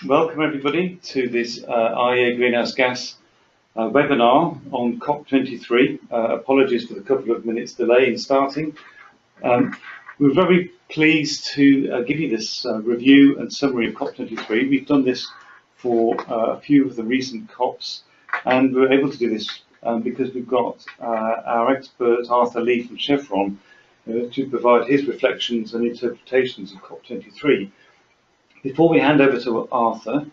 Welcome everybody to this IEA greenhouse gas webinar on COP23. Apologies for the couple of minutes delay in starting. We're very pleased to give you this review and summary of COP23. We've done this for a few of the recent COPs, and we're able to do this because we've got our expert Arthur Lee from Chevron to provide his reflections and interpretations of COP23. Before we hand over to Arthur,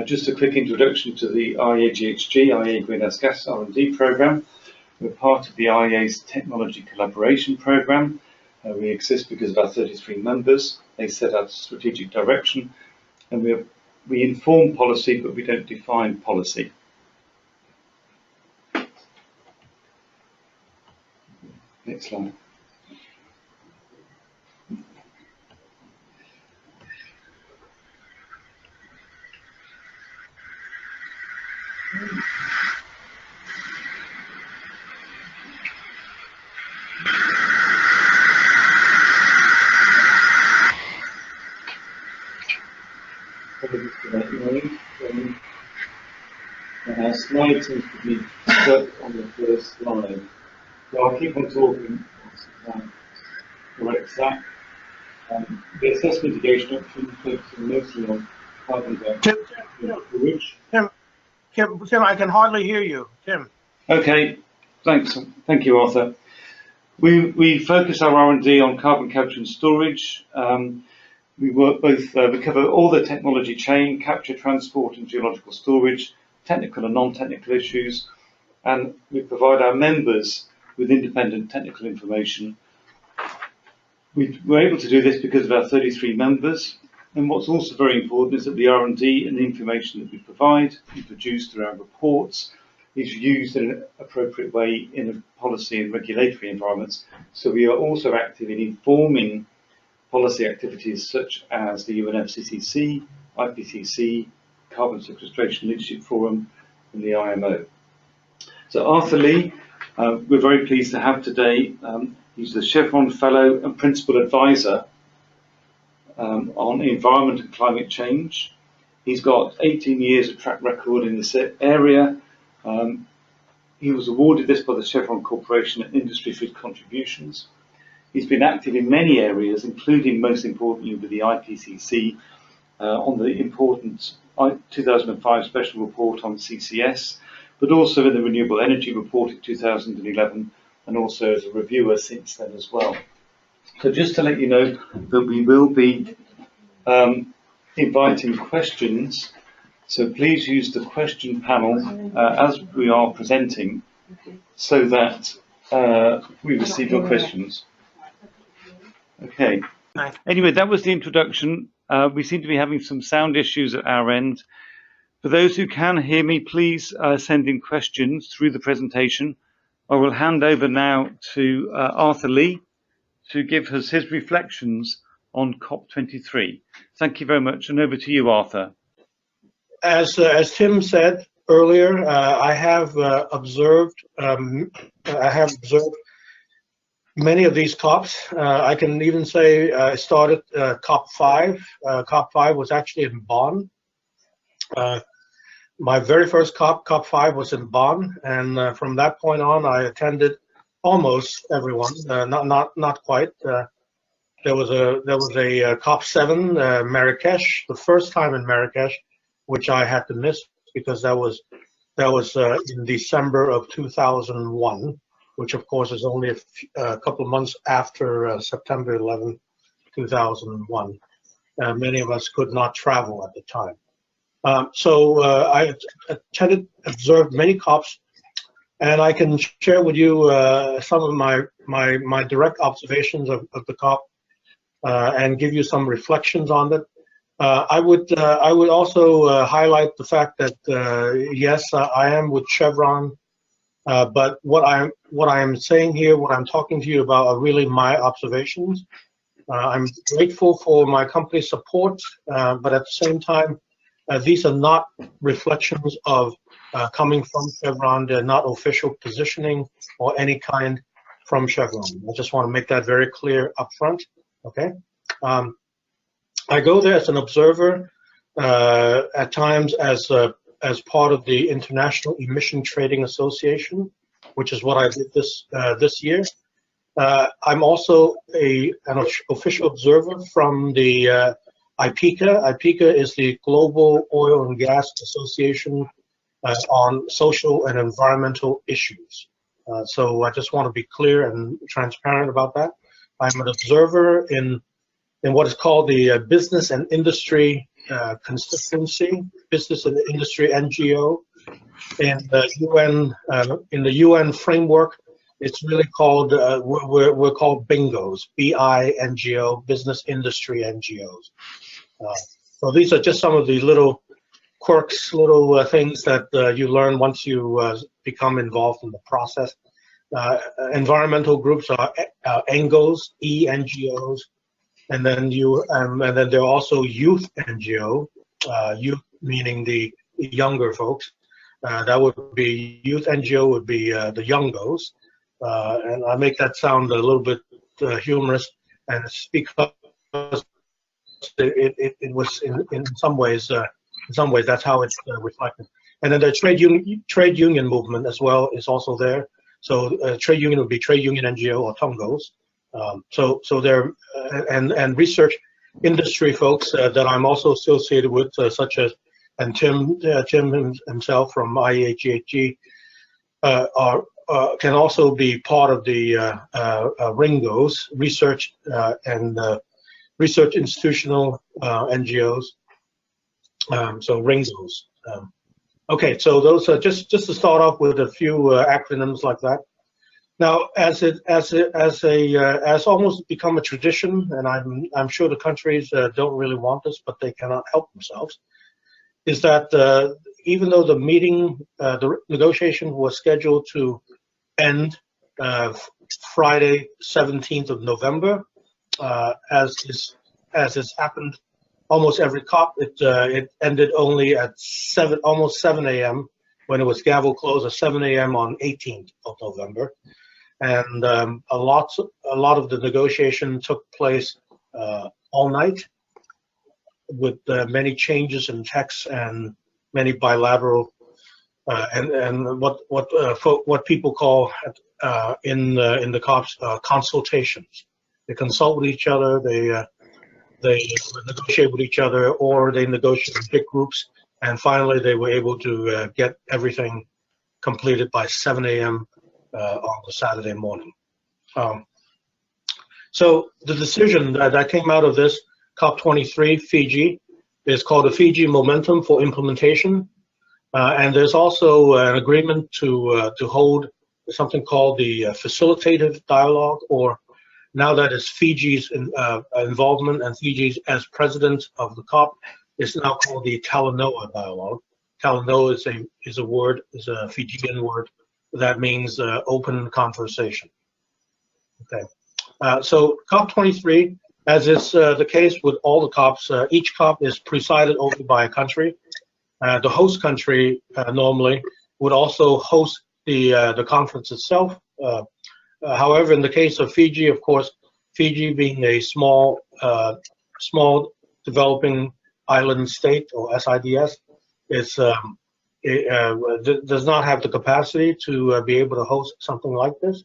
just a quick introduction to the ieaghg, IEA Greenhouse Gas R&D Programme. We're part of the IEA's Technology Collaboration Programme. We exist because of our 33 members. They set out strategic direction, and we inform policy, but we don't define policy. Next slide. Our slide seems to be stuck on the first slide, so I'll keep on talking to correct that. The assessment mitigation option focusing mostly on carbon dioxide. Tim, I can hardly hear you, Tim. Okay, thanks. Thank you, Arthur. We focus our R&D on carbon capture and storage. We work both, we cover all the technology chain, capture, transport and geological storage, technical and non-technical issues, and we provide our members with independent technical information. We're able to do this because of our 33 members, and what's also very important is that the R&D and the information that we provide and produce through our reports is used in an appropriate way in a policy and regulatory environments. So we are also active in informing policy activities such as the UNFCCC, IPCC, Carbon Sequestration Leadership Forum, and the IMO. So Arthur Lee, we're very pleased to have today. He's the Chevron Fellow and Principal Advisor on environment and climate change. He's got 18 years of track record in this area. He was awarded this by the Chevron Corporation and Industry for his contributions. He's been active in many areas, including most importantly with the IPCC on the important 2005 special report on CCS, but also in the Renewable Energy report in 2011, and also as a reviewer since then as well. So just to let you know that we will be inviting questions, so please use the question panel as we are presenting so that we receive your questions. Okay. Anyway, that was the introduction. We seem to be having some sound issues at our end. For those who can hear me, please send in questions through the presentation. I will hand over now to Arthur Lee to give us his reflections on COP23. Thank you very much, and over to you, Arthur. As Tim said earlier, I have observed many of these COPs. I can even say I started COP5. COP5 was actually in Bonn. My very first COP5 was in Bonn, and from that point on, I attended almost everyone. Not quite. There was a COP7 Marrakesh, the first time in Marrakesh, which I had to miss because that was in December of 2001. Which of course is only a couple of months after September 11, 2001. Many of us could not travel at the time. So I observed many COPs, and I can share with you some of my direct observations of the COP and give you some reflections on it. I would also highlight the fact that yes, I am with Chevron. But what I am saying here, what I'm talking to you about, are really my observations. I'm grateful for my company's support, but at the same time, these are not reflections of coming from Chevron. They're not official positioning or any kind from Chevron. I just want to make that very clear up front. Okay. I go there as an observer. at times as part of the International Emission Trading Association, which is what I did this year. I'm also an official observer from the IPCC. IPCC is the Global Oil and Gas Association on social and environmental issues. So I just want to be clear and transparent about that. I'm an observer in what is called the Business and Industry Constituency, Business and Industry NGO, in the UN framework. It's really called we're called BINGOs, BINGO, Business Industry NGOs. So these are just some of the little quirks, little things that you learn once you become involved in the process. Environmental groups are ENGOs, ENGOs, and then there are also youth NGO, youth meaning the younger folks. That would be youth NGO would be the youngos, and I make that sound a little bit humorous, and it's because it was in some ways that's how it's reflected. And then the trade union movement as well is also there. So trade union would be trade union NGO or TUNGOs. So there and research industry folks that I'm also associated with, such as Tim himself from ieaghg can also be part of the RINGOs, research and research institutional NGOs. So RINGOs. Okay, so those are just to start off with a few acronyms like that. Now, as almost become a tradition, and I'm sure the countries don't really want this, but they cannot help themselves, is that even though the meeting, the negotiation was scheduled to end Friday, 17th of November, as has happened almost every COP, it ended only at almost 7 a.m. when it was gavel closed at 7 a.m. on 18th of November. And a lot of the negotiation took place all night, with many changes in text and many bilateral and what people call in the COPs consultations. They consult with each other. They negotiate with each other, or they negotiate in big groups, and finally they were able to get everything completed by 7 a.m. On the Saturday morning. So the decision that came out of this COP-23 Fiji is called the Fiji Momentum for Implementation, and there's also an agreement to hold something called the Facilitative Dialogue, or now that is Fiji's involvement, and Fiji's as president of the COP is now called the Talanoa Dialogue. Talanoa is a Fijian word that means open conversation. Okay, so COP23, as is the case with all the COPs, each COP is presided over by a country. The host country normally would also host the conference itself. However, in the case of Fiji, of course, Fiji being a small developing island state, or SIDS, it does not have the capacity to be able to host something like this.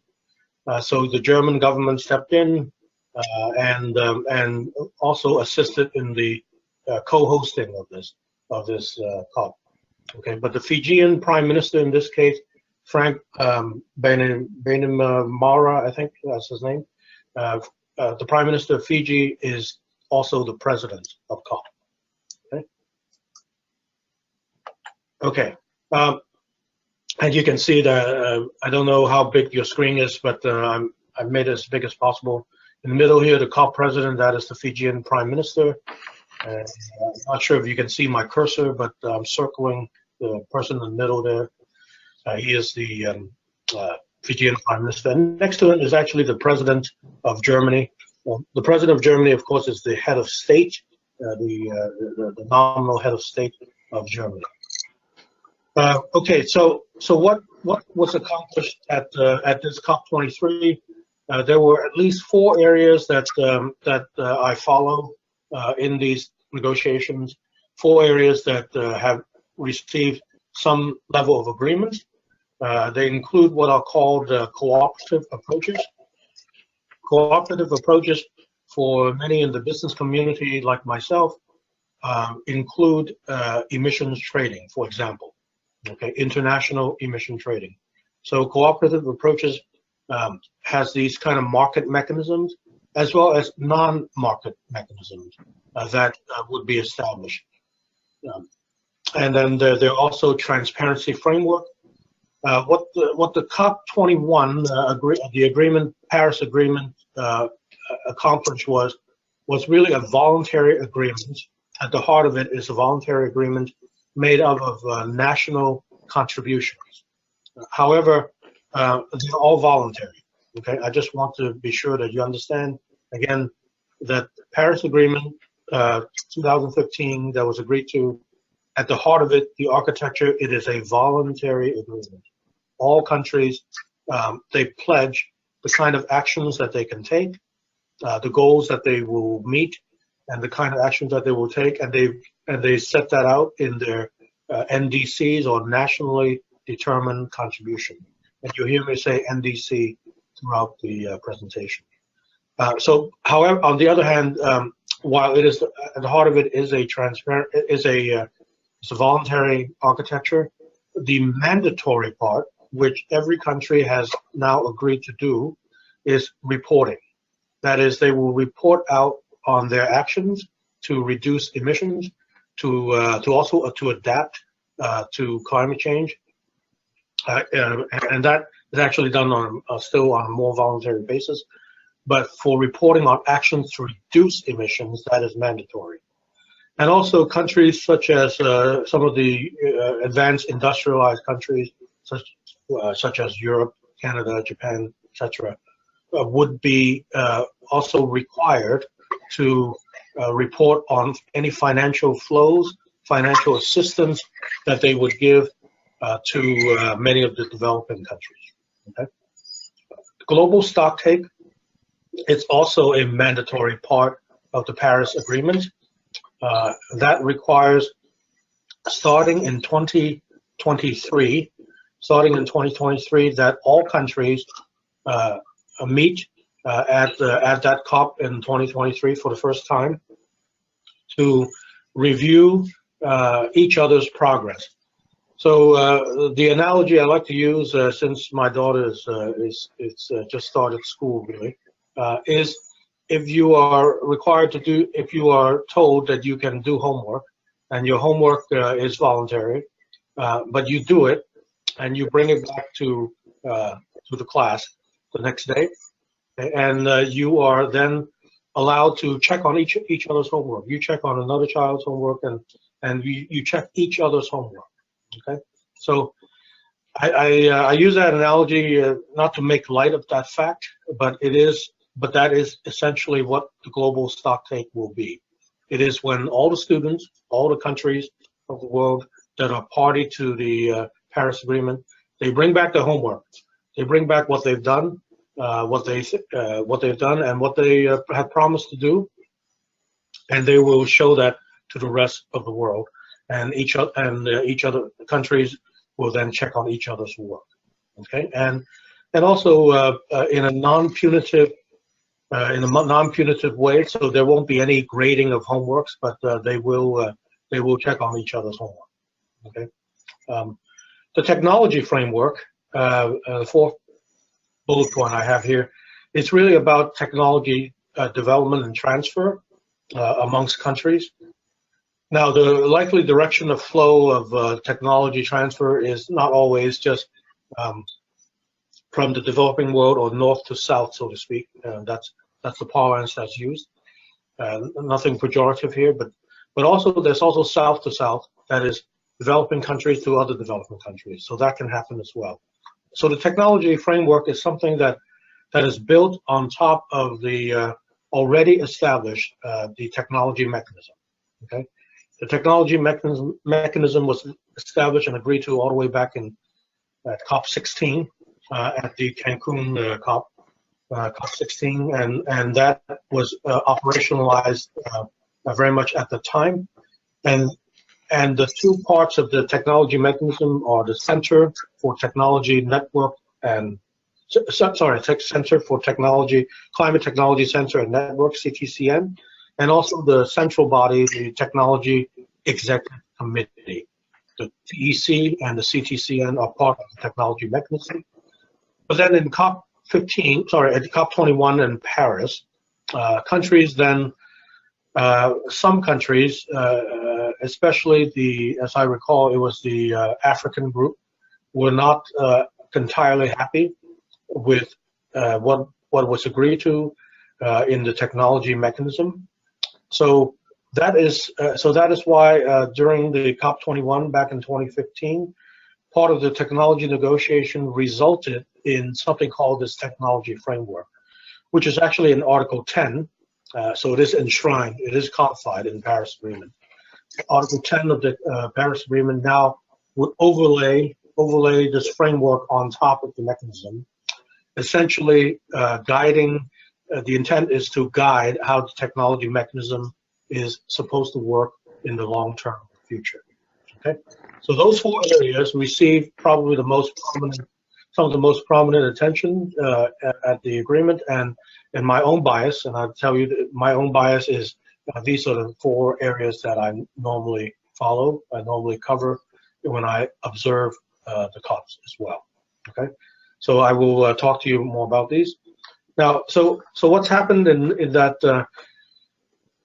So the German government stepped in and also assisted in the co-hosting of this COP. Okay, but the Fijian Prime Minister in this case, Frank Bainimarama, I think that's his name. The Prime Minister of Fiji is also the president of COP. Okay, and you can see that I don't know how big your screen is, but I've made it as big as possible. In the middle here, the COP president, that is the Fijian Prime Minister. I'm not sure if you can see my cursor, but I'm circling the person in the middle there. He is the Fijian Prime Minister. And next to him is actually the President of Germany. Well, the President of Germany, of course, is the head of state, the nominal head of state of Germany. Okay, so what was accomplished at this COP23? There were at least 4 areas that I follow in these negotiations. 4 areas that have received some level of agreement. They include what are called cooperative approaches. Cooperative approaches, for many in the business community like myself, include emissions trading, for example, okay, international emission trading. So cooperative approaches has these kind of market mechanisms as well as non-market mechanisms that would be established. And then there are also transparency framework. What the COP-21 the Paris Agreement accomplished was really a voluntary agreement. At the heart of it is a voluntary agreement made up of national contributions. However, they're all voluntary. Okay, I just want to be sure that you understand again that the Paris Agreement 2015 that was agreed to, at the heart of it, the architecture, it is a voluntary agreement. All countries, they pledge the kind of actions that they can take, the goals that they will meet, and the kind of actions that they will take, and they set that out in their NDCs, or nationally determined contribution. And you'll hear me say NDC throughout the presentation. So, however, on the other hand, while it is at the heart of it is a transparent, it's a voluntary architecture, the mandatory part, which every country has now agreed to do, is reporting. That is, they will report out on their actions to reduce emissions, to also to adapt to climate change, and that is actually done on still on a more voluntary basis. But for reporting on actions to reduce emissions, that is mandatory. And also countries such as some of the advanced industrialized countries, such as Europe, Canada, Japan, etc., would be also required to report on any financial flows, financial assistance that they would give to many of the developing countries. Okay? Global stocktake, it's also a mandatory part of the Paris Agreement. That requires, starting in 2023, that all countries meet at that COP in 2023 for the first time to review each other's progress. So the analogy I like to use, since my daughter is just started school, really, is if you are required to do, if you are told that you can do homework, and your homework is voluntary, but you do it and you bring it back to the class the next day, and you are then allowed to check on each other's homework. You check on another child's homework, and you check each other's homework. Okay, so I use that analogy not to make light of that fact, but that is essentially what the global stocktake will be. It is when all the students, all the countries of the world that are party to the Paris Agreement, they bring back their homework. They bring back what they've done, what they've done, and what they have promised to do, and they will show that to the rest of the world. And each other countries will then check on each other's work. Okay, and also in a non-punitive way, so there won't be any grading of homeworks, but they will check on each other's homework. Okay, the technology framework, the fourth bullet point I have here, it's really about technology development and transfer amongst countries. Now, the likely direction of flow of technology transfer is not always just from the developing world or north to south, so to speak. That's the parlance that's used. Nothing pejorative here, but also there's also south to south, that is developing countries to other developing countries. So that can happen as well. So the technology framework is something that is built on top of the already established the technology mechanism. Okay, the technology mechanism was established and agreed to all the way back in COP-16 at the Cancun COP-16, and that was operationalized very much at the time. And And the two parts of the technology mechanism are the Center for Technology Network and Center for Technology, Climate Technology Center and Network, CTCN, and also the central body, the Technology Executive Committee. The TEC and the CTCN are part of the technology mechanism. But then in at COP21 in Paris, countries then, some countries, especially as I recall, it was the African group, were not entirely happy with what was agreed to in the technology mechanism. So that is why during the COP21 back in 2015, part of the technology negotiation resulted in something called this technology framework, which is actually in Article 10. So it is enshrined, it is codified in the Paris Agreement. Article 10 of the Paris Agreement now would overlay this framework on top of the mechanism, essentially guiding. The intent is to guide how the technology mechanism is supposed to work in the long-term future. Okay, so those four areas receive probably some of the most prominent attention at the agreement, and my own bias, and I'll tell you that my own bias is these are the four areas that I normally follow, I normally cover when I observe the COPs as well. Okay, so I will talk to you more about these. Now, so what's happened in that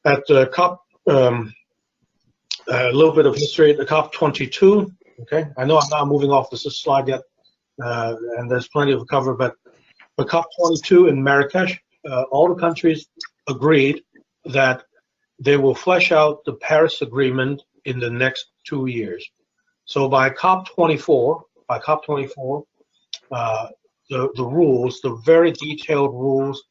at the COP, a little bit of history at the COP22. Okay, I know I'm not moving off this slide yet, and there's plenty to cover, but the COP22 in Marrakesh, all the countries agreed that they will flesh out the Paris Agreement in the next 2 years. So by COP24, the rules, the very detailed rules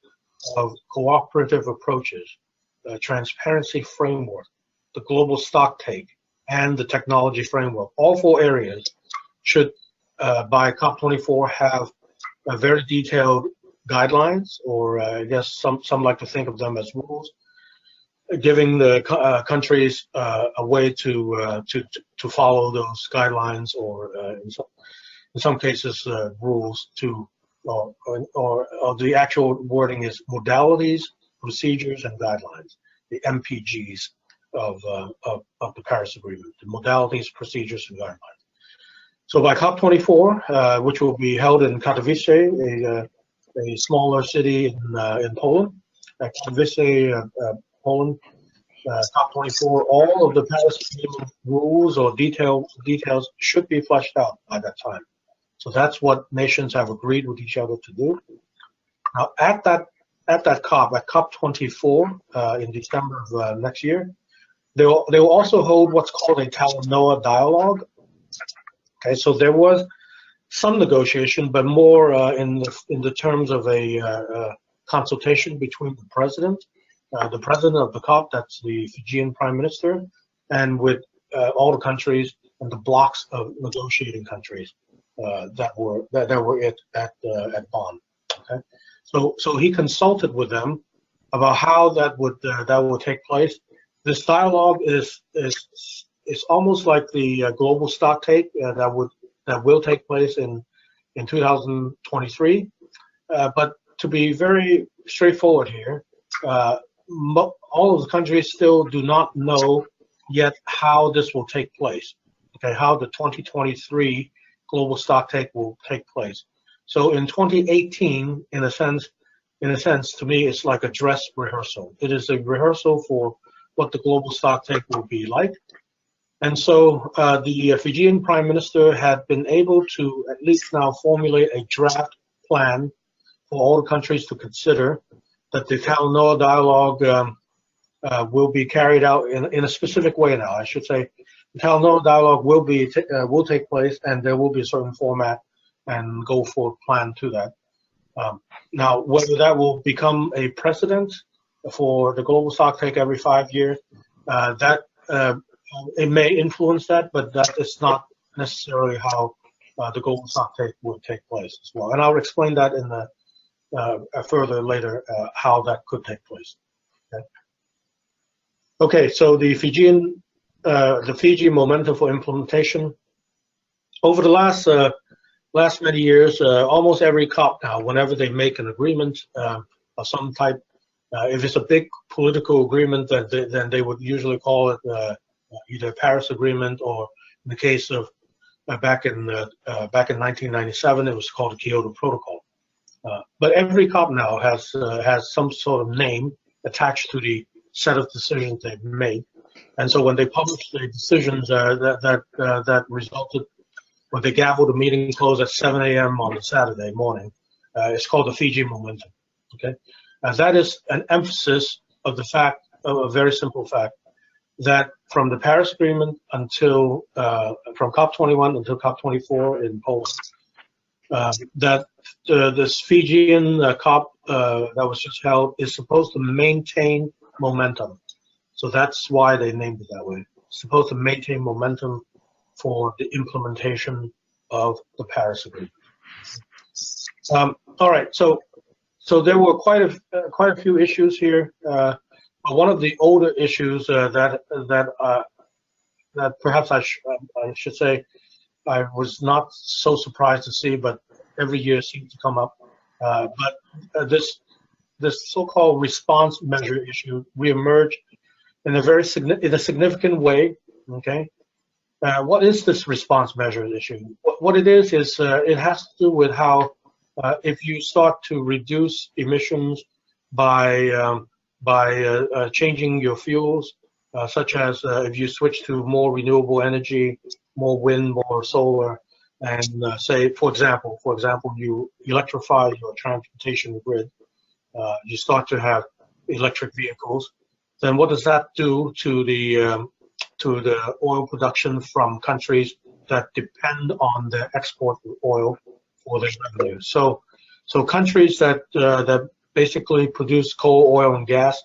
of cooperative approaches, the transparency framework, the global stocktake, and the technology framework, all four areas should, by COP24, have a very detailed guidelines, or I guess some like to think of them as rules, giving the countries a way to follow those guidelines, or in some cases rules to, or the actual wording is modalities, procedures, and guidelines, the MPGs of the Paris Agreement, the modalities, procedures, and guidelines. So by COP24, which will be held in Katowice, a smaller city in Poland, Katowice, Poland, COP24, all of the Paris Agreement rules or details should be fleshed out by that time. So that's what nations have agreed with each other to do. Now, at that COP, at COP24 in December of next year, they will also hold what's called a Talanoa dialogue. Okay, so there was some negotiation, but more in the terms of a consultation between the president of the COP, that's the Fijian Prime Minister, and with all the countries and the blocks of negotiating countries that were at Bonn. Okay, so he consulted with them about how that would take place. This dialogue is almost like the global stocktake that will take place in 2023. But to be very straightforward here, all of the countries still do not know yet how this will take place. Okay, how the 2023 global stocktake will take place. So in 2018, in a sense, to me, it's like a dress rehearsal. It is a rehearsal for what the global stocktake will be like. And so the Fijian Prime Minister had been able to at least now formulate a draft plan for all the countries to consider, that the Talanoa dialogue will be carried out in a specific way now. I should say the Talanoa dialogue will take place, and there will be a certain format and go forward plan to that. Now, whether that will become a precedent for the global stocktake every 5 years, it may influence that, but that is not necessarily how the global stocktake will take place as well. And I'll explain that in the further later how that could take place. Okay, so the Fijian the Fiji momentum for implementation. Over the last many years, almost every COP now, whenever they make an agreement of some type, if it's a big political agreement, then they would usually call it either Paris Agreement, or in the case of back in 1997, it was called the Kyoto Protocol. But every COP now has some sort of name attached to the set of decisions they've made, and so when they publish the decisions that resulted, when they gavel the meeting close at 7 a.m. on a Saturday morning, it's called the Fiji Momentum. Okay, that is an emphasis of the fact, of a very simple fact, that from the Paris Agreement until from COP21 until COP24 in Poland, that this Fijian COP that was just held is supposed to maintain momentum. So that's why they named it that way. It's supposed to maintain momentum for the implementation of the Paris Agreement. All right, so there were quite a few issues here. One of the older issues that perhaps I should say I was not so surprised to see, but every year seems to come up. But this so-called response measure issue reemerged in a significant way. Okay, what is this response measure issue? What it is it has to do with how if you start to reduce emissions by changing your fuels, such as if you switch to more renewable energy, more wind, more solar, and say, for example, you electrify your transportation grid, you start to have electric vehicles, then what does that do to the oil production from countries that depend on the export of oil for their revenue? So countries that basically produce coal, oil, and gas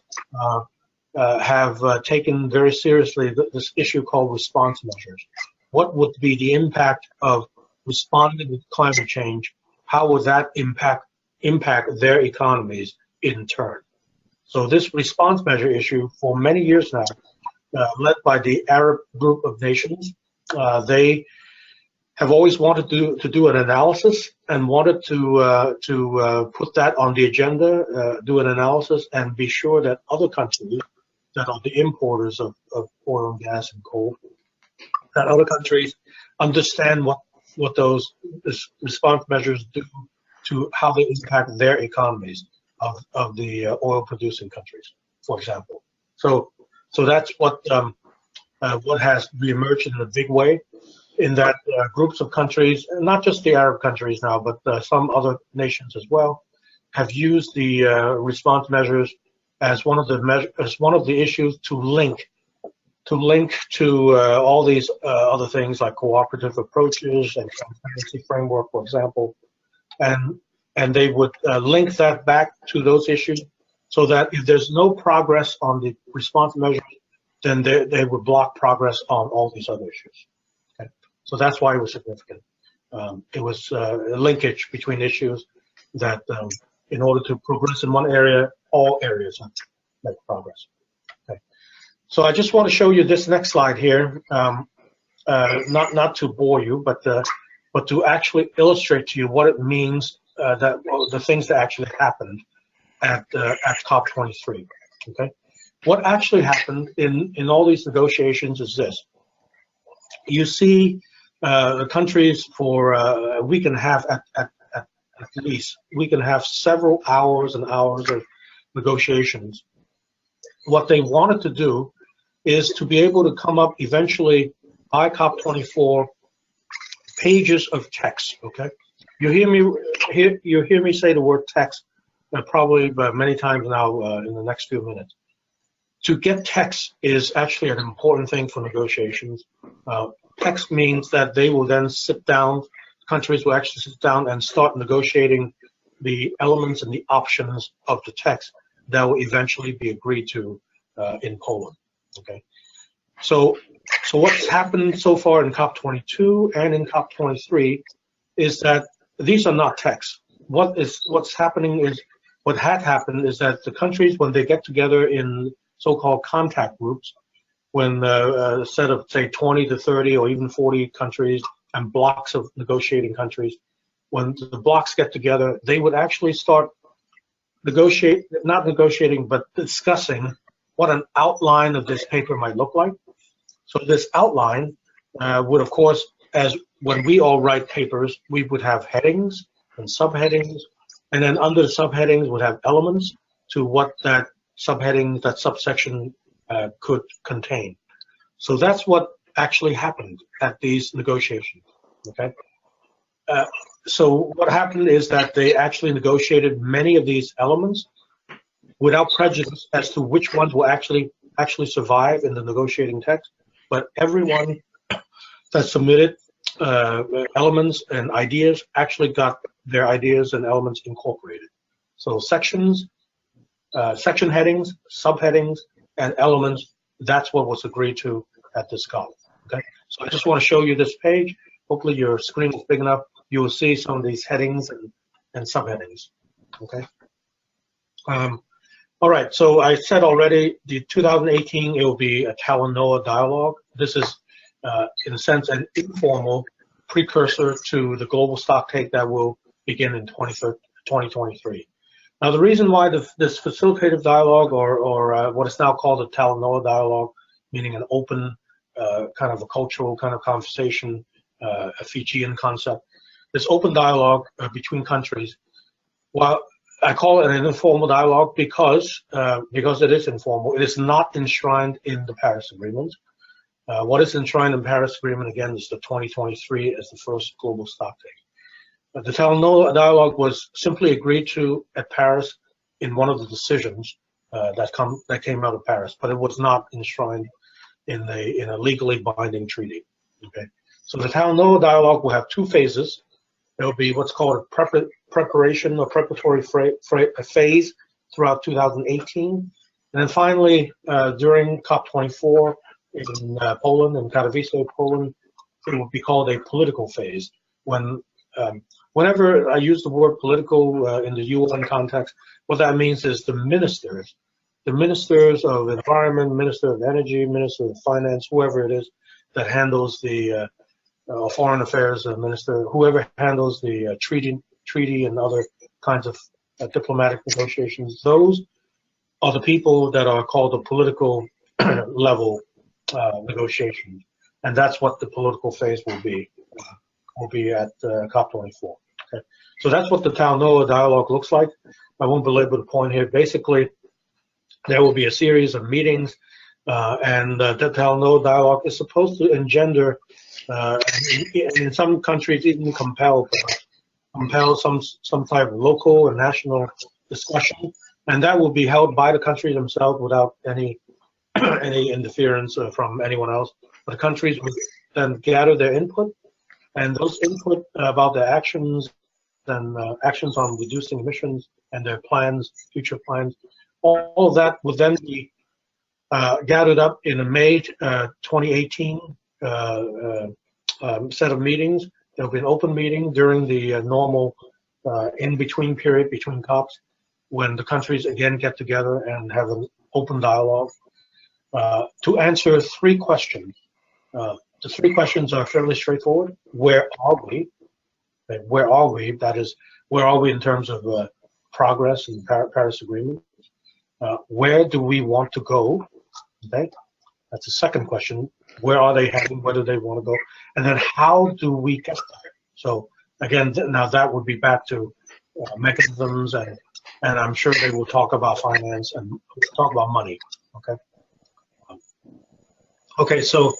have taken very seriously this issue called response measures. What would be the impact of responding to climate change? How would that impact their economies in turn? So this response measure issue, for many years now, led by the Arab group of nations, they have always wanted to do an analysis and wanted to put that on the agenda, do an analysis, and be sure that other countries that are the importers of oil and gas and coal, that other countries understand what those response measures do to how they impact their economies of the oil-producing countries, for example. So that's what has reemerged in a big way, in that groups of countries, not just the Arab countries now, but some other nations as well, have used the response measures as one of the issues to link to all these other things like cooperative approaches and transparency framework, for example, and they would link that back to those issues, so that if there's no progress on the response measures, then they would block progress on all these other issues. Okay? So that's why it was significant. It was a linkage between issues that, in order to progress in one area, all areas have to make progress. Okay. So I just want to show you this next slide here, not to bore you, but to actually illustrate to you what it means, that the things that actually happened at COP23. Okay. What actually happened in all these negotiations is this. You see the countries for a week and a half at least. We can have several hours and hours of negotiations. What they wanted to do is to be able to come up eventually by COP24 pages of text. Okay, you hear me say the word text probably many times now in the next few minutes. To get text is actually an important thing for negotiations. Text means that they will then sit down, countries will actually sit down and start negotiating the elements and the options of the text that will eventually be agreed to in Poland. Okay, so what's happened so far in COP22 and in COP23 is that these are not texts. What's happening is, what had happened is that the countries, when they get together in so-called contact groups, when a set of, say, 20 to 30 or even 40 countries and blocks of negotiating countries, when the blocks get together, they would actually start not negotiating, but discussing what an outline of this paper might look like. So this outline would, of course, as when we all write papers, we would have headings and subheadings, and then under the subheadings would have elements to what that subheading, that subsection could contain. So that's what actually happened at these negotiations, okay? So what happened is that they actually negotiated many of these elements without prejudice as to which ones will actually survive in the negotiating text, but everyone that submitted elements and ideas actually got their ideas and elements incorporated. So sections, section headings, subheadings, and elements, that's what was agreed to at this COP, okay? So I just want to show you this page. Hopefully your screen is big enough. You will see some of these headings and subheadings, okay? All right, so I said already, the 2018, it will be a Talanoa dialogue. This is, in a sense, an informal precursor to the global stocktake that will begin in 2023. Now, the reason why this facilitative dialogue, or what is now called a Talanoa dialogue, meaning an open kind of a cultural kind of conversation, a Fijian concept, this open dialogue between countries, well, I call it an informal dialogue because it is informal. It is not enshrined in the Paris Agreement. What is enshrined in the Paris Agreement, again, is the 2023 as the first global stocktake. The Talanoa dialogue was simply agreed to at Paris in one of the decisions that came out of Paris, but it was not enshrined in a legally binding treaty. Okay, so the Talanoa dialogue will have two phases. There will be what's called a preparation or preparatory phase throughout 2018. And then finally, during COP-24 in Poland, in Katowice, Poland, it will be called a political phase. Whenever I use the word political in the UN context, what that means is the ministers of environment, minister of energy, minister of finance, whoever it is that handles the foreign affairs minister, whoever handles the treaty and other kinds of diplomatic negotiations, those are the people that are called the political level negotiations, and that's what the political phase will be at COP24. Okay, so that's what the Talanoa dialogue looks like. I won't belabor the point here. Basically, there will be a series of meetings, and the Talanoa dialogue is supposed to engender, and in some countries even compel some type of local and national discussion, and that will be held by the countries themselves without any interference from anyone else. But the countries will then gather their input, and those input about their actions and actions on reducing emissions and their plans, future plans, all of that will then be gathered up in a May 2018 set of meetings. There will be an open meeting during the normal in-between period between COPs, when the countries again get together and have an open dialogue to answer three questions. The three questions are fairly straightforward. Where are we? Where are we? That is, where are we in terms of progress in the Paris Agreement? Where do we want to go? Okay, that's the second question. Where are they heading? Where do they want to go? And then how do we get there? So again, now that would be back to mechanisms, and I'm sure they will talk about finance and talk about money. Okay. Okay, so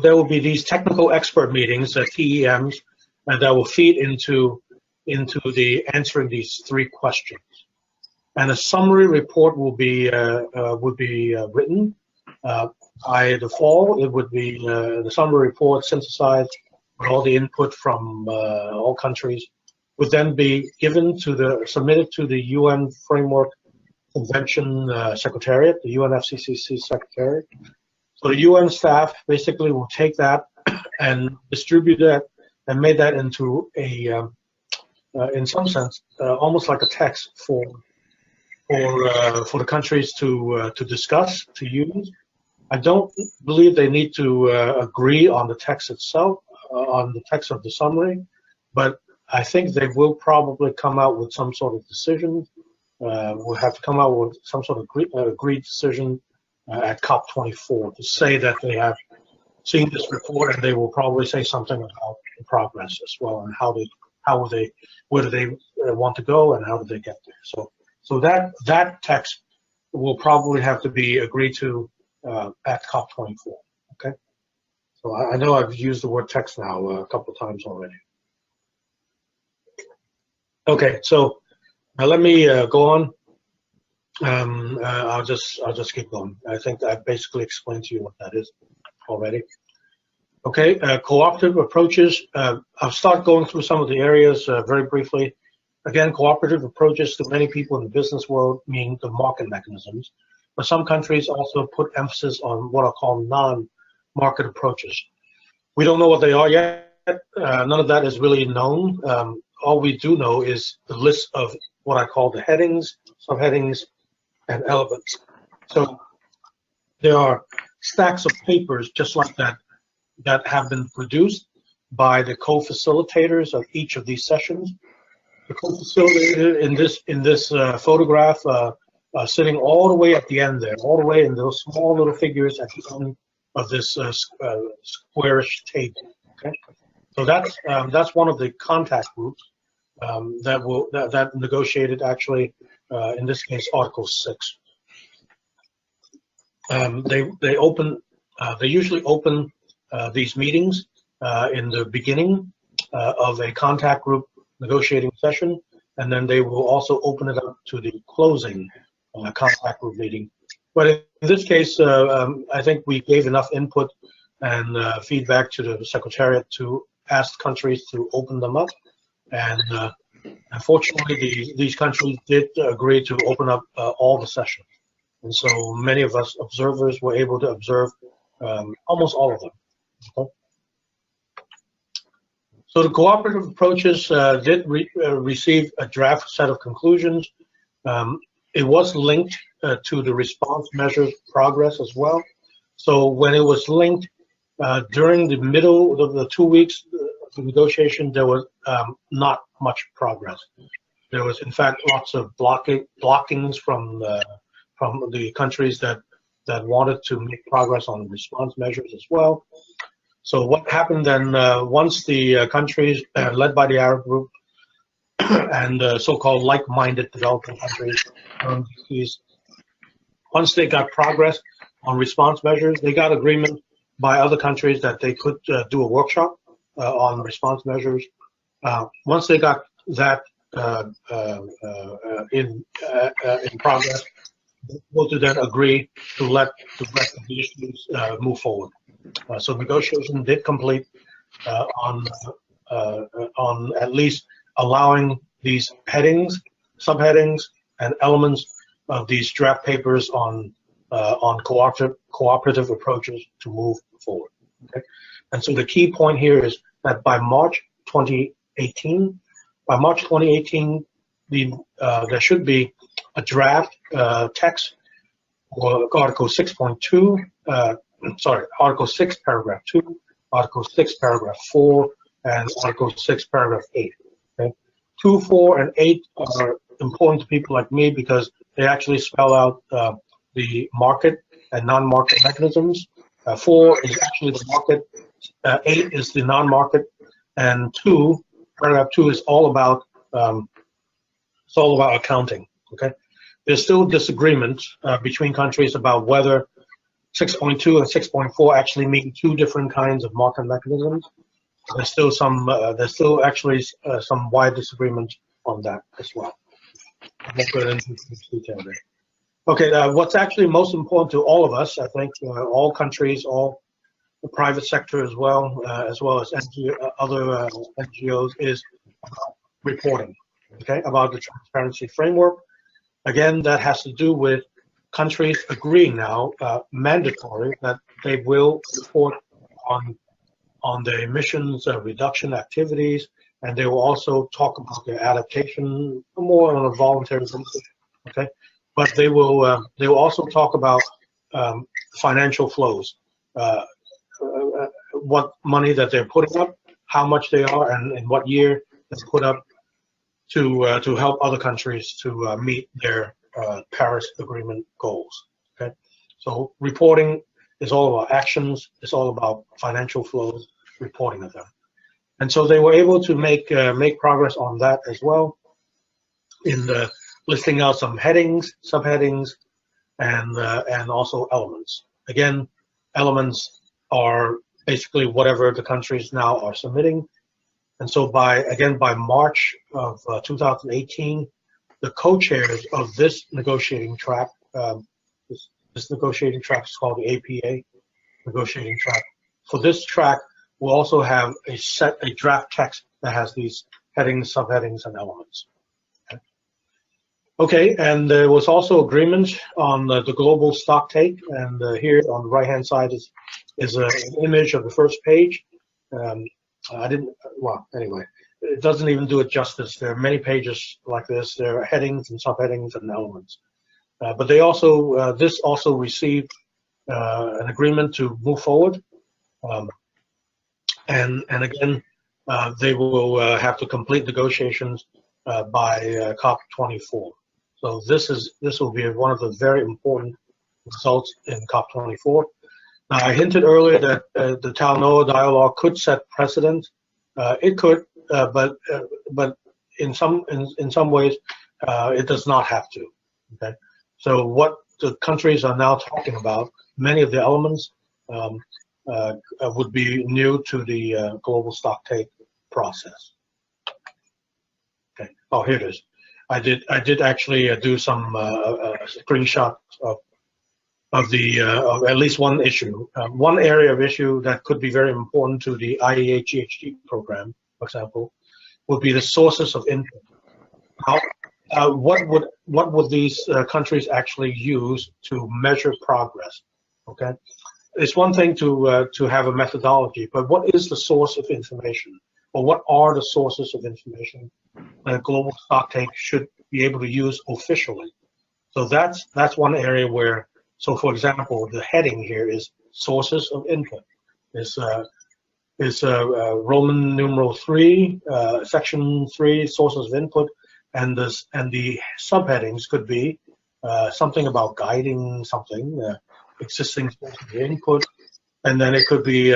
there will be these technical expert meetings, TEMs, and that will feed into the answering these three questions. And a summary report will be written. By the fall, it would be the summary report synthesized with all the input from all countries, would then be submitted to the UN Framework Convention Secretariat, the UNFCCC Secretariat. So the UN staff basically will take that and distribute that and make that into a, in some sense, almost like a text for the countries to discuss, to use. I don't believe they need to agree on the text itself, on the text of the summary, but I think they will probably come out with some sort of decision. We'll have to come out with some sort of agreed decision at COP-24 to say that they have seen this report, and they will probably say something about the progress as well, and where do they want to go, and how do they get there. So that text will probably have to be agreed to at COP-24. Okay. So I know I've used the word text now a couple of times already. Okay, so now let me go on. I'll just keep going. I think I basically explained to you what that is already. Okay, cooperative approaches. I'll start going through some of the areas very briefly. Again, cooperative approaches to many people in the business world mean the market mechanisms, but some countries also put emphasis on what are called non-market approaches. We don't know what they are yet. None of that is really known. All we do know is the list of what I call the headings, subheadings, and elements. So there are stacks of papers just like that that have been produced by the co-facilitators of each of these sessions. The co-facilitator in this photograph sitting all the way at the end there, all the way in those small little figures at the end of this squarish table. Okay, so that's one of the contact groups that negotiated actually in this case Article 6. They usually open these meetings in the beginning of a contact group negotiating session, and then they will also open it up to the closing contact group meeting. But in this case, I think we gave enough input and feedback to the Secretariat to ask countries to open them up, and unfortunately these countries did agree to open up all the sessions, and so many of us observers were able to observe almost all of them. Okay. So the cooperative approaches did receive a draft set of conclusions. It was linked to the response measures progress as well. So when it was linked during the middle of the 2 weeks of negotiation, there was not much progress. There was, in fact, lots of blockings from the countries that wanted to make progress on response measures as well. So what happened then, once the countries led by the Arab group and so-called like-minded developing countries, once they got progress on response measures, they got agreement by other countries that they could do a workshop on response measures. Once they got that in progress, they were to then agree to let the issues move forward. So negotiation did complete on at least allowing these headings, subheadings, and elements of these draft papers on cooperative approaches to move forward. Okay? And so the key point here is that by March 2018, there should be a draft text for Article 6.2. Article 6, paragraph 2, Article 6, paragraph 4, and Article 6, paragraph 8. Okay? 2, 4, and 8 are important to people like me because they actually spell out the market and non-market mechanisms. 4 is actually the market, 8 is the non-market, and 2, paragraph 2 is all about accounting. Okay, there's still disagreement between countries about whether 6.2 and 6.4 actually mean two different kinds of market mechanisms. There's still actually some wide disagreement on that as well. I won't go into detail there. Okay, what's actually most important to all of us, I think, all countries, all the private sector as well as other NGOs, is reporting. Okay, about the transparency framework. Again, that has to do with countries agreeing now, mandatory, that they will report on their emissions reduction activities, and they will also talk about their adaptation more on a voluntary basis. Okay, but they will also talk about financial flows, what money that they're putting up, how much they are, and in what year they're put up to help other countries to meet their Paris Agreement goals. Okay, so reporting is all about actions. It's all about financial flows, reporting of them, and so they were able to make progress on that as well, in listing out some headings, subheadings, and also elements. Again, elements are basically whatever the countries now are submitting. And so by March of 2018, the co-chairs of this negotiating track, this negotiating track is called the APA negotiating track. For this track, we'll also have a draft text that has these headings, subheadings, and elements. Okay, and there was also agreement on the global stock take, and here on the right-hand side is an image of the first page. Well, anyway, it doesn't even do it justice. There are many pages like this. There are headings and subheadings and elements. But they also, this also received an agreement to move forward. And again, they will have to complete negotiations by COP-24. So this will be one of the very important results in COP-24. Now, I hinted earlier that the Talanoa dialogue could set precedent. It could, but in some ways, it does not have to. Okay, so what the countries are now talking about, many of the elements would be new to the global stocktake process. Okay. Oh, here it is. I did actually do some screenshots of at least one issue. One area of issue that could be very important to the ieaghg program, for example, would be the sources of input. What would these countries actually use to measure progress? Okay, it's one thing to have a methodology, but what is the source of information, or what are the sources of information that global stocktake should be able to use officially? So that's one area where. So, for example, the heading here is sources of input. Is Roman numeral 3, section 3, sources of input, and the subheadings could be something about guiding something, existing sources of input, and then it could be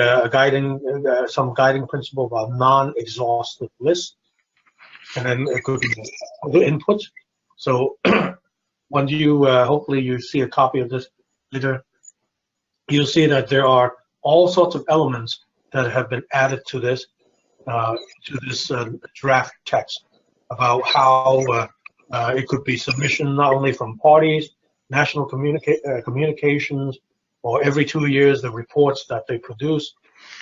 some guiding principle about non-exhaustive list, and then it could be other input. So. When you hopefully you see a copy of this later, you'll see that there are all sorts of elements that have been added to this draft text about how it could be submission not only from parties, national communications, or every 2 years the reports that they produce,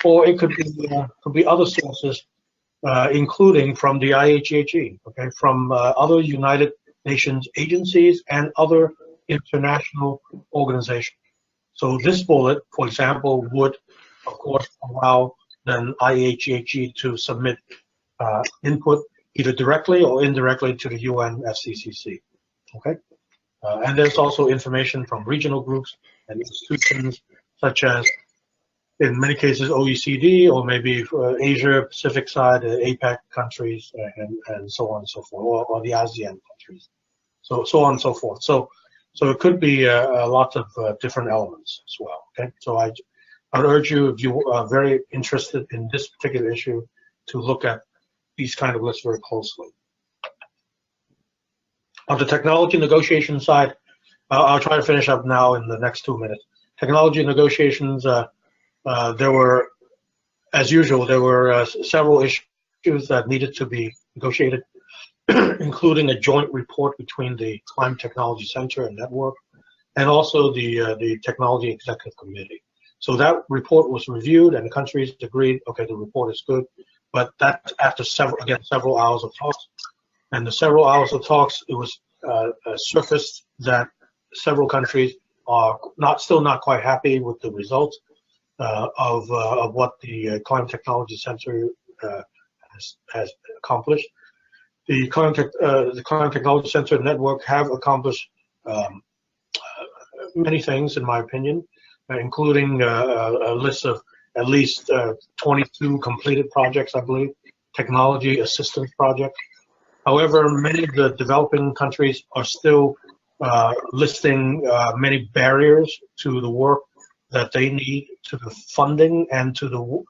or it could be other sources, including from the ieaghg, okay, from other United Nations agencies and other international organizations. So this bullet, for example, would, of course, allow then ieaghg to submit input either directly or indirectly to the UNFCCC. Okay, and there's also information from regional groups and institutions such as, in many cases, OECD, or maybe Asia Pacific side, APEC countries, and so on and so forth, or the ASEAN countries, so on and so forth. So it could be lots of different elements as well. Okay, so I would urge you, if you are very interested in this particular issue, to look at these kind of lists very closely. On the technology negotiation side, I'll try to finish up now in the next 2 minutes. Technology negotiations. There were, as usual, several issues that needed to be negotiated, including a joint report between the Climate Technology Center and Network, and also the Technology Executive Committee. So that report was reviewed, and the countries agreed, okay, the report is good, but that's after several hours of talks. And the several hours of talks, it was surfaced that several countries are still not quite happy with the results of what the Climate Technology Center has accomplished. The Climate Technology Center Network have accomplished many things, in my opinion, including a list of at least 22 completed projects, I believe, technology assistance projects. However, many of the developing countries are still listing many barriers to the work that they need, to the funding and to the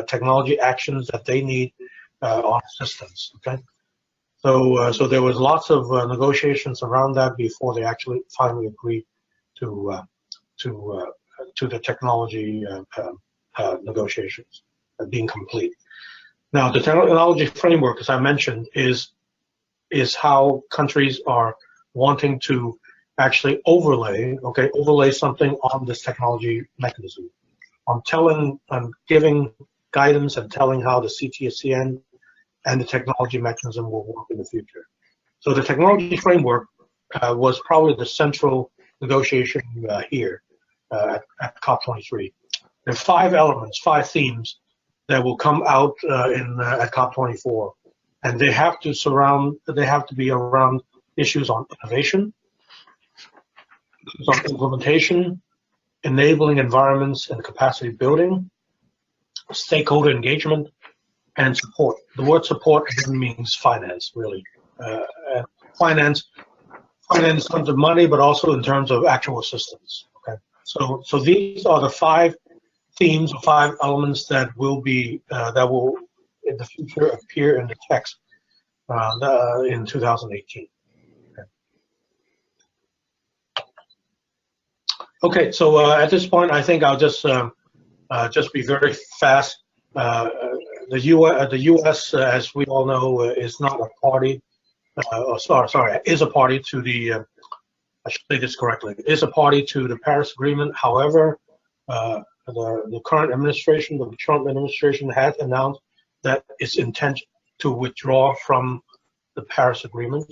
technology actions that they need on assistance. Okay, so there was lots of negotiations around that before they actually finally agreed to the technology negotiations being complete. Now, the technology framework, as I mentioned, is how countries are wanting to actually overlay something on this technology mechanism, on giving guidance and telling how the CTSCN and the technology mechanism will work in the future. So the technology framework was probably the central negotiation here at COP23. There are 5 elements, 5 themes that will come out at COP24, and they have to be around issues on innovation, on implementation, enabling environments and capacity building, stakeholder engagement, and support. The word support again means finance, really. Finance in terms of money, but also in terms of actual assistance. Okay, so these are the 5 themes or 5 elements that will in the future appear in the text in 2018. Okay, so at this point, I think I'll just be very fast. The U.S., as we all know, is not a party. Is a party to the. I should say this correctly. Is a party to the Paris Agreement. However, the current administration, the Trump administration, has announced that its intent to withdraw from the Paris Agreement.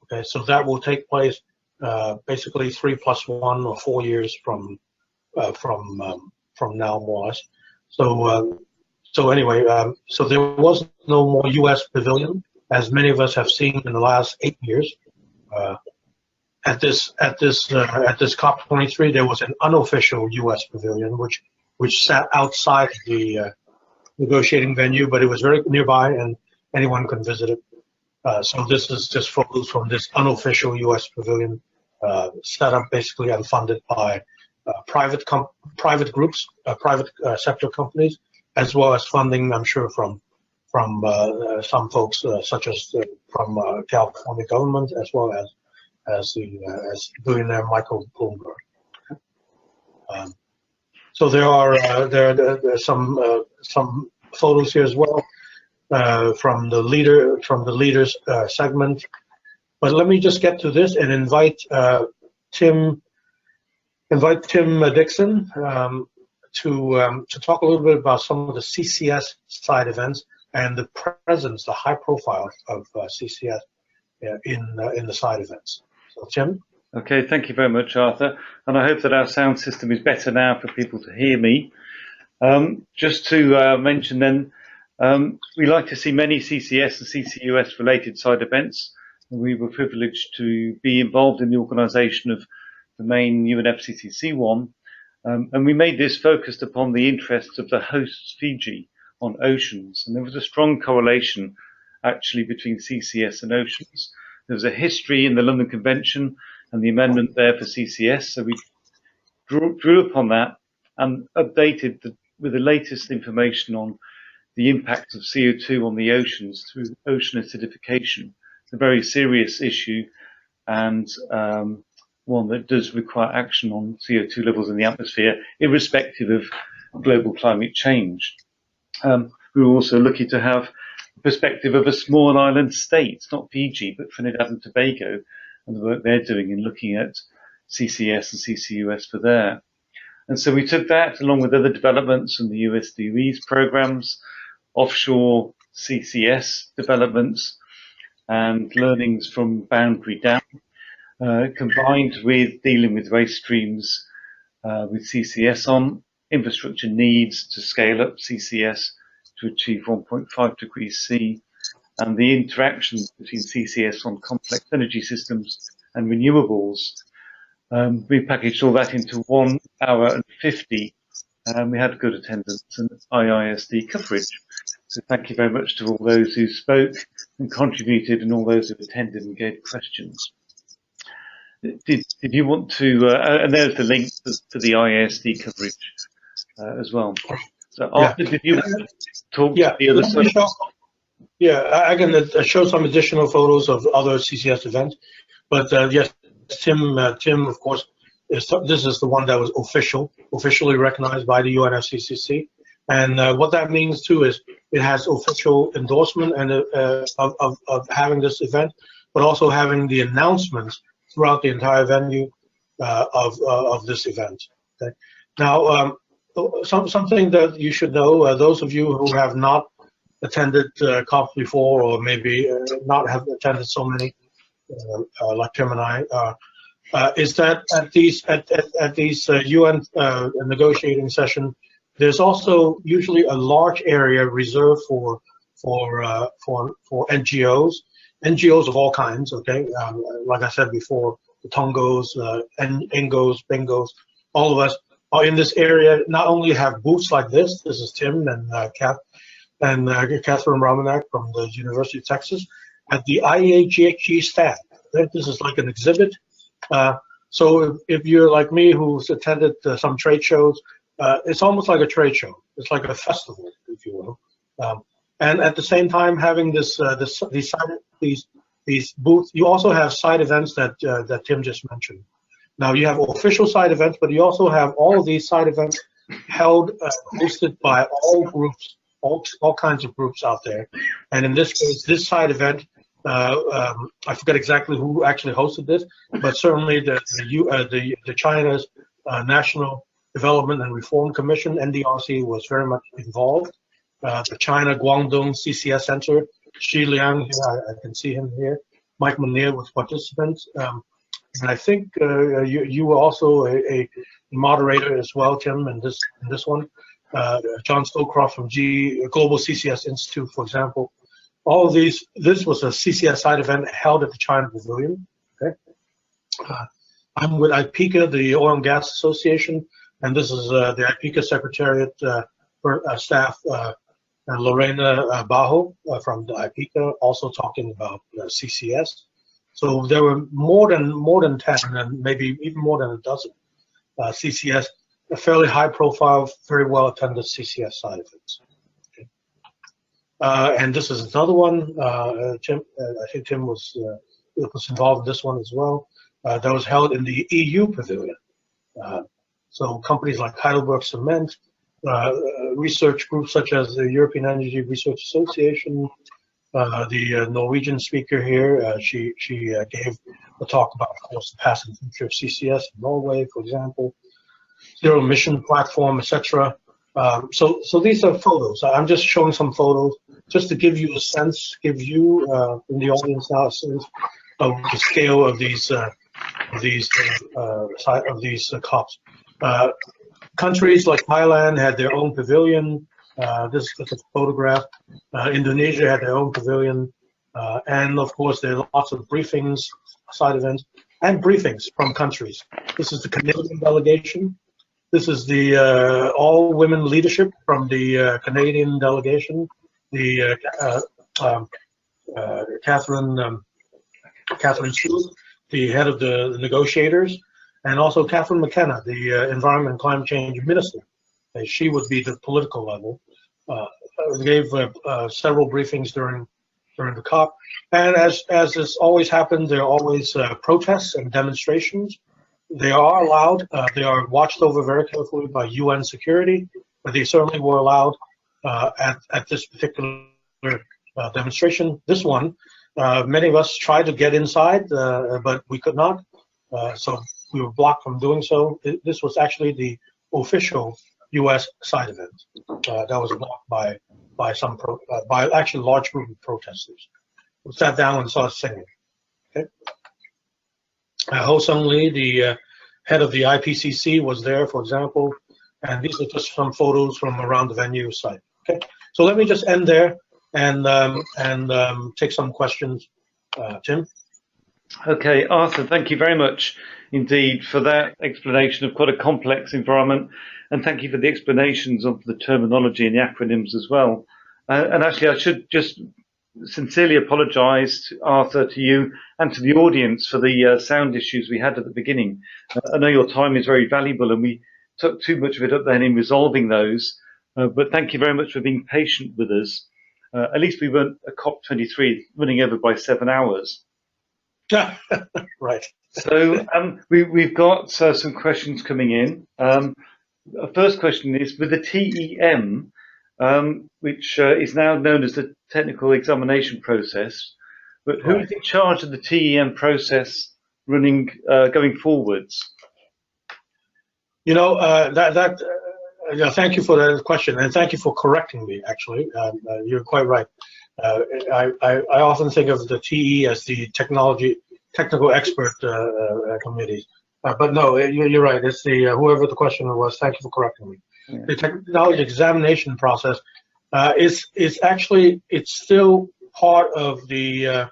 Okay, so that will take place basically 3 + 1 or 4 years from now, more or less. So anyway, so there was no more U.S. pavilion, as many of us have seen in the last 8 years. At this COP23, there was an unofficial U.S. pavilion, which sat outside the negotiating venue, but it was very nearby, and anyone could visit it. So this is just photos from this unofficial U.S. pavilion, set up basically and funded by private groups, private sector companies, as well as funding, I'm sure, from some folks, such as from California government, as well as billionaire Michael Bloomberg. So there are some photos here as well from the leaders segment. But let me just get to this and invite Tim Dixon to talk a little bit about some of the CCS side events and the presence, the high profile of CCS in the side events. So, Tim? Okay, thank you very much, Arthur. And I hope that our sound system is better now for people to hear me. Just to mention then, we like to see many CCS and CCUS related side events. And we were privileged to be involved in the organisation of the main UNFCCC one. And we made this focused upon the interests of the hosts, Fiji, on oceans. And there was a strong correlation actually between CCS and oceans. There was a history in the London Convention and the amendment there for CCS. So we drew upon that and updated with the latest information on the impact of CO2 on the oceans through ocean acidification. It's a very serious issue and one that does require action on CO2 levels in the atmosphere, irrespective of global climate change. We were also lucky to have the perspective of a small island state, not Fiji, but Trinidad and Tobago, and the work they're doing in looking at CCS and CCUS for there. And so we took that along with other developments from the USDOE's programs, offshore CCS developments, and learnings from Boundary Dam, combined with dealing with waste streams with CCS on, infrastructure needs to scale up CCS to achieve 1.5 degrees C, and the interaction between CCS on complex energy systems and renewables We packaged all that into 1 hour and 50, and we had good attendance and IISD coverage. So thank you very much to all those who spoke and contributed, and all those who attended and gave questions. Did you want to, and there's the link to the IISD coverage as well. So Arthur, did you want to talk to the other side? I can show some additional photos of other CCS events, but yes, Tim, of course, this is the one that was officially recognized by the UNFCCC, and what that means too is it has official endorsement and of having this event, but also having the announcements throughout the entire venue of this event. Okay? Now, something that you should know, those of you who have not attended COP before, or maybe not have attended so many, like Tim and I, is that at these UN negotiating sessions, there's also usually a large area reserved for NGOs of all kinds. Okay, like I said before, the Tongos, Ngos, Bingos, all of us are in this area. Not only have booths like this. This is Tim and Catherine Romanek from the University of Texas at the ieaghg stand. This is like an exhibit. So if you're like me, who's attended some trade shows, it's almost like a trade show. It's like a festival, if you will. And at the same time, having these booths, you also have side events that Tim just mentioned. Now you have official side events, but you also have all of these side events held, hosted by all groups, all kinds of groups out there. And in this case, this side event, I forget exactly who actually hosted this, but certainly the China's National Development and Reform Commission, NDRC, was very much involved. The China Guangdong CCS Center, Xi Liang, here, I can see him here. Mike Munir was participants. And I think you were also a moderator as well, Tim, in this one. John Stowcroft from Global CCS Institute, for example. All of these, this was a CCS side event held at the China Pavilion. Okay. I'm with IPCC, the Oil and Gas Association, and this is the IPCC Secretariat staff, Lorena Bajo from the IPCC, also talking about CCS. So there were more than 10, and maybe even more than a dozen CCS, a fairly high-profile, very well-attended CCS side events. Okay. And this is another one. Tim, I think Tim was involved in this one as well. That was held in the EU Pavilion. So companies like Heidelberg Cement, research groups such as the European Energy Research Association. The Norwegian speaker here, she gave a talk about, of course, the past and future of CCS in Norway, for example, zero emission platform, etc. So these are photos. I'm just showing some photos just to give you a sense, give you in the audience now a sense of the scale of these COPs. Countries like Thailand had their own pavilion. This is a photograph. Indonesia had their own pavilion, and of course there are lots of briefings, side events, and briefings from countries. This is the Canadian delegation. This is the all-women leadership from the Canadian delegation. The Catherine Stewart, the head of the negotiators, and also Catherine McKenna, the Environment and Climate Change Minister. She would be the political level. Gave several briefings during the COP, and as has always happened, there are always protests and demonstrations. They are allowed. They are watched over very carefully by UN security, but they certainly were allowed at this particular demonstration. This one, many of us tried to get inside, but we could not, so we were blocked from doing so. This was actually the official U.S. side event that was blocked by actually a large group of protesters who sat down and started singing. Okay. Ho Sung Lee, the head of the IPCC, was there, for example, and these are just some photos from around the venue site. Okay, so let me just end there and take some questions. Tim. Okay, Arthur, thank you very much. indeed for that explanation of quite a complex environment, and thank you for the explanations of the terminology and the acronyms as well. And actually, I should just sincerely apologise, Arthur, to you and to the audience for the sound issues we had at the beginning. I know your time is very valuable, and we took too much of it up then in resolving those. But thank you very much for being patient with us. At least we weren't a COP-23 running over by 7 hours. Right. So we've got some questions coming in. The first question is, with the TEM, which is now known as the technical examination process, but who is in charge of the TEM process running going forwards? You know, thank you for that question, and thank you for correcting me, actually. You're quite right. I often think of the TE as the technical expert committee. But no, you're right. It's the whoever the questioner was. Thank you for correcting me. Yeah. The technology examination process is actually still part of the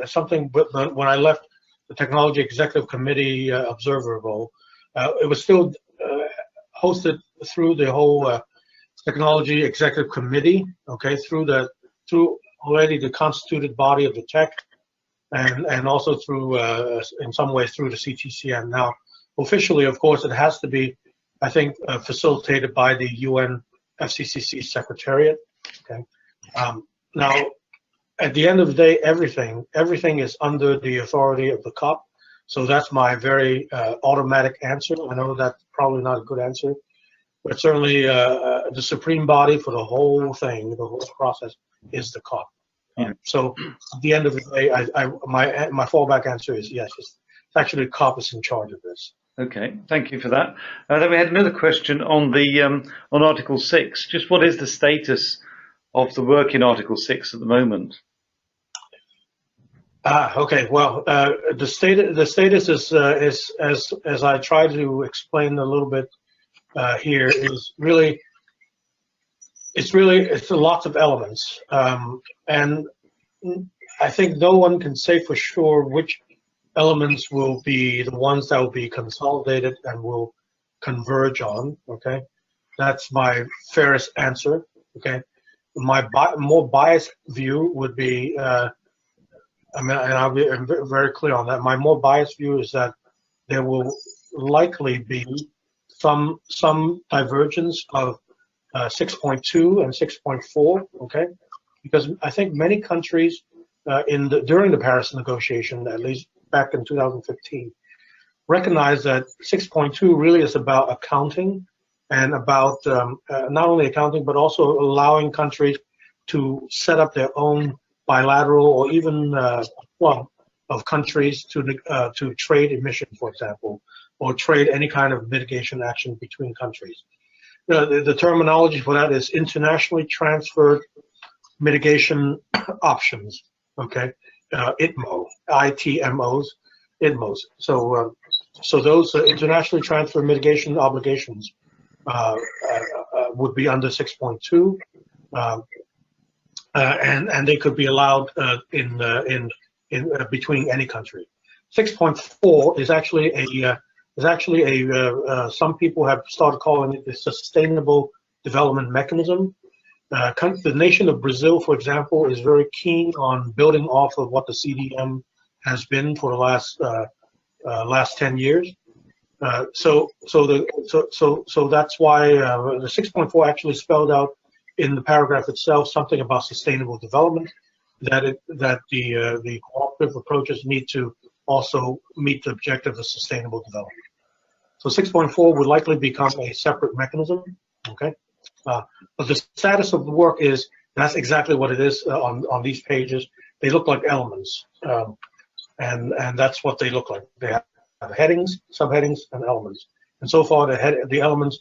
something. But when I left the Technology Executive Committee observer role, it was still hosted through the whole Technology Executive Committee. Okay, through already the constituted body of the tech. And also through, in some ways, through the CTCM. Now, officially, of course, it has to be, I think, facilitated by the UNFCCC Secretariat. Okay. Now, at the end of the day, everything is under the authority of the COP. So that's my very automatic answer. I know that's probably not a good answer, but certainly the supreme body for the whole thing, the whole process, is the COP. So at the end of the day, my fallback answer is yes. It's actually COP is in charge of this. Okay, thank you for that. Then we had another question on the on Article 6. Just what is the status of the work in Article 6 at the moment? Okay. Well, the status is as I tried to explain a little bit here is really. It's lots of elements, and I think no one can say for sure which elements will be the ones that will be consolidated and will converge on. Okay, that's my fairest answer. Okay, my more biased view would be, I mean, and I'll be very clear on that. My more biased view is that there will likely be some divergence of 6.2 and 6.4, okay? Because I think many countries during the Paris negotiation, at least back in 2015, recognized that 6.2 really is about accounting and about not only accounting, but also allowing countries to set up their own bilateral or even club of countries to trade emission, for example, or trade any kind of mitigation action between countries. The terminology for that is internationally transferred mitigation options. Okay, ITMO, ITMOs, ITMOs. So those internationally transferred mitigation obligations would be under 6.2, and they could be allowed in between any country. 6.4 is actually some people have started calling it the Sustainable Development Mechanism. The nation of Brazil, for example, is very keen on building off of what the CDM has been for the last 10 years. So that's why the 6.4 actually spelled out in the paragraph itself something about sustainable development, that the cooperative approaches need to also meet the objective of sustainable development. So 6.4 would likely become a separate mechanism, okay? But the status of the work is, that's exactly what it is on these pages. They look like elements, and that's what they look like. They have headings, subheadings, and elements. And so far, the elements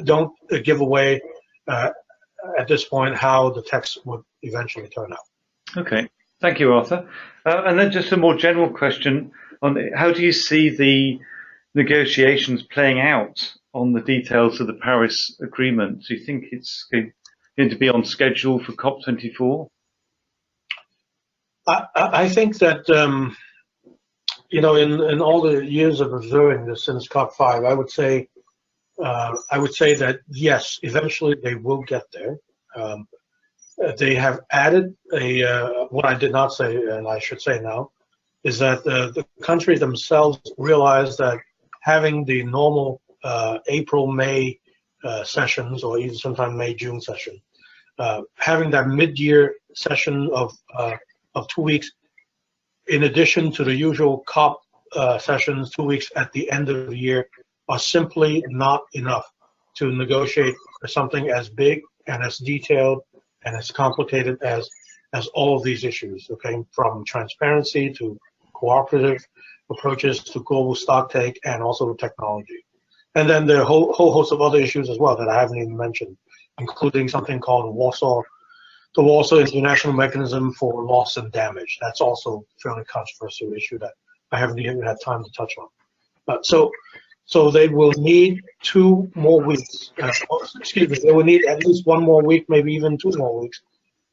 don't give away at this point how the text would eventually turn out. Okay, thank you, Arthur. And then just a more general question on how do you see the negotiations playing out on the details of the Paris Agreement? Do you think it's going to be on schedule for COP24? I think that in all the years of observing this since COP5, I would say that yes, eventually they will get there. Um, they have added what I did not say, and I should say now, is that the countries themselves realize that having the normal April-May sessions, or even sometime May-June session, having that mid-year session of 2 weeks, in addition to the usual COP sessions 2 weeks at the end of the year, are simply not enough to negotiate something as big and as detailed and as complicated as all of these issues, okay, from transparency to cooperative approaches to global stocktake and also technology. And then there are a whole host of other issues as well that I haven't even mentioned, including something called the Warsaw International Mechanism for Loss and Damage. That's also a fairly controversial issue that I haven't even had time to touch on. So they will need 2 more weeks. Excuse me, they will need at least 1 more week, maybe even 2 more weeks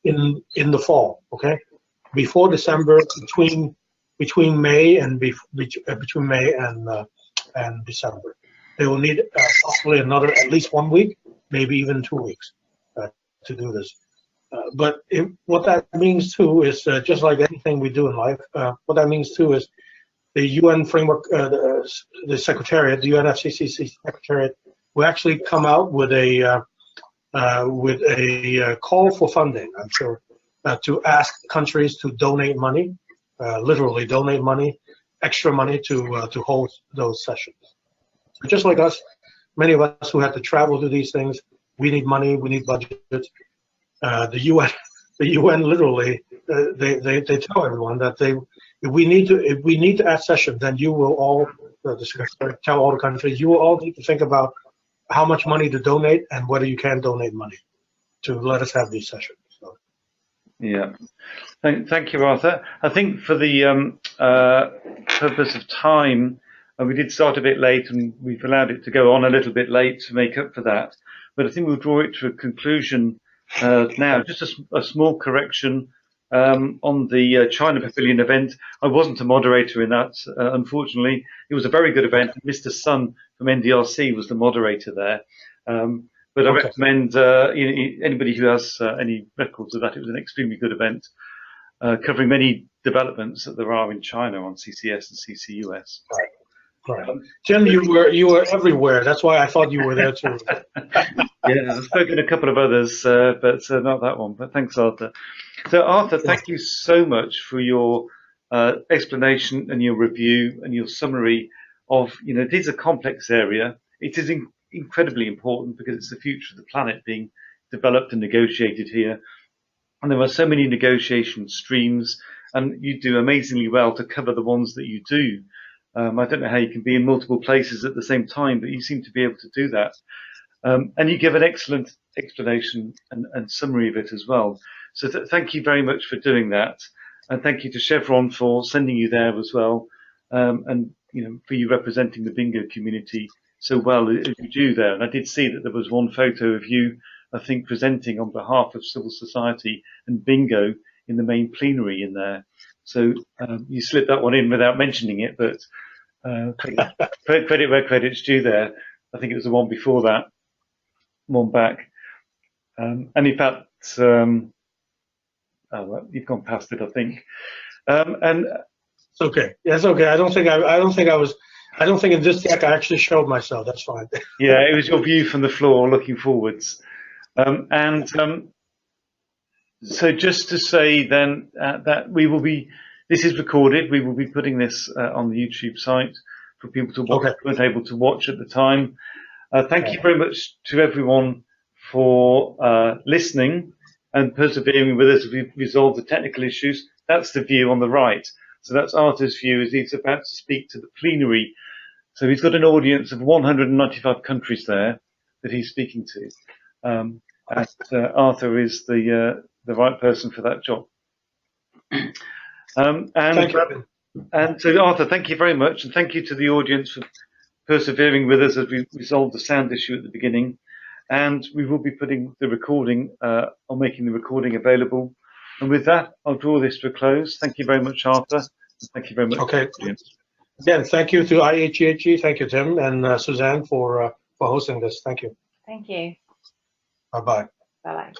in the fall. Okay, before December, between May and between May and December, they will need possibly another at least 1 week, maybe even 2 weeks to do this. But what that means too is just like anything we do in life. What that means too is the UN framework, the Secretariat, the UNFCCC Secretariat, will actually come out with a call for funding, I'm sure, to ask countries to donate money, literally donate money, extra money to hold those sessions. Just like us, many of us who have to travel to these things, we need money, we need budgets. The UN literally, they tell everyone that if we need to add session, then you will all tell all the countries, you will all need to think about how much money to donate and whether you can donate money to let us have these sessions. So. Yeah, thank you, Arthur. I think for the purpose of time, we did start a bit late, and we've allowed it to go on a little bit late to make up for that. But I think we'll draw it to a conclusion now. Just a small correction on the China Pavilion event. I wasn't a moderator in that, unfortunately. It was a very good event. Mr. Sun from NDRC was the moderator there. But I recommend anybody who has any records of that. It was an extremely good event, covering many developments that there are in China on CCS and CCUS. Right. Tim, you were everywhere. That's why I thought you were there too. Yeah, I've spoken to a couple of others, but not that one. But thanks, Arthur. So, Arthur, thank you so much for your explanation and your review and your summary of, it is a complex area. It is incredibly important because it's the future of the planet being developed and negotiated here. And there are so many negotiation streams, and you do amazingly well to cover the ones that you do. I don't know how you can be in multiple places at the same time, but you seem to be able to do that. And you give an excellent explanation and summary of it as well. So thank you very much for doing that. And thank you to Chevron for sending you there as well. And for you representing the bingo community so well as you do there. And I did see that there was one photo of you, I think, presenting on behalf of civil society and bingo in the main plenary in there. So you slipped that one in without mentioning it, but credit where credit's due there. I think it was the one before that, one back. And in fact, well, you've gone past it, I think. And it's okay. Yeah, it's okay. I don't think in this deck I actually showed myself. That's fine. Yeah, it was your view from the floor, looking forwards. So just to say then that this is recorded. We will be putting this on the YouTube site for people to watch, who weren't able to watch at the time. Thank you very much to everyone for listening and persevering with us as we resolve the technical issues. That's the view on the right. So that's Arthur's view as he's about to speak to the plenary. So he's got an audience of 195 countries there that he's speaking to. Arthur is the right person for that job. And so, Arthur, thank you very much, and thank you to the audience for persevering with us as we resolved the sound issue at the beginning. And we will be putting the recording, or making the recording available And with that, I'll draw this to a close. Thank you very much, Arthur. Thank you very much. Okay. Again, thank you to ieaghg. Thank you, Tim and Suzanne for hosting this. Thank you. Thank you. Bye-bye. Bye-bye.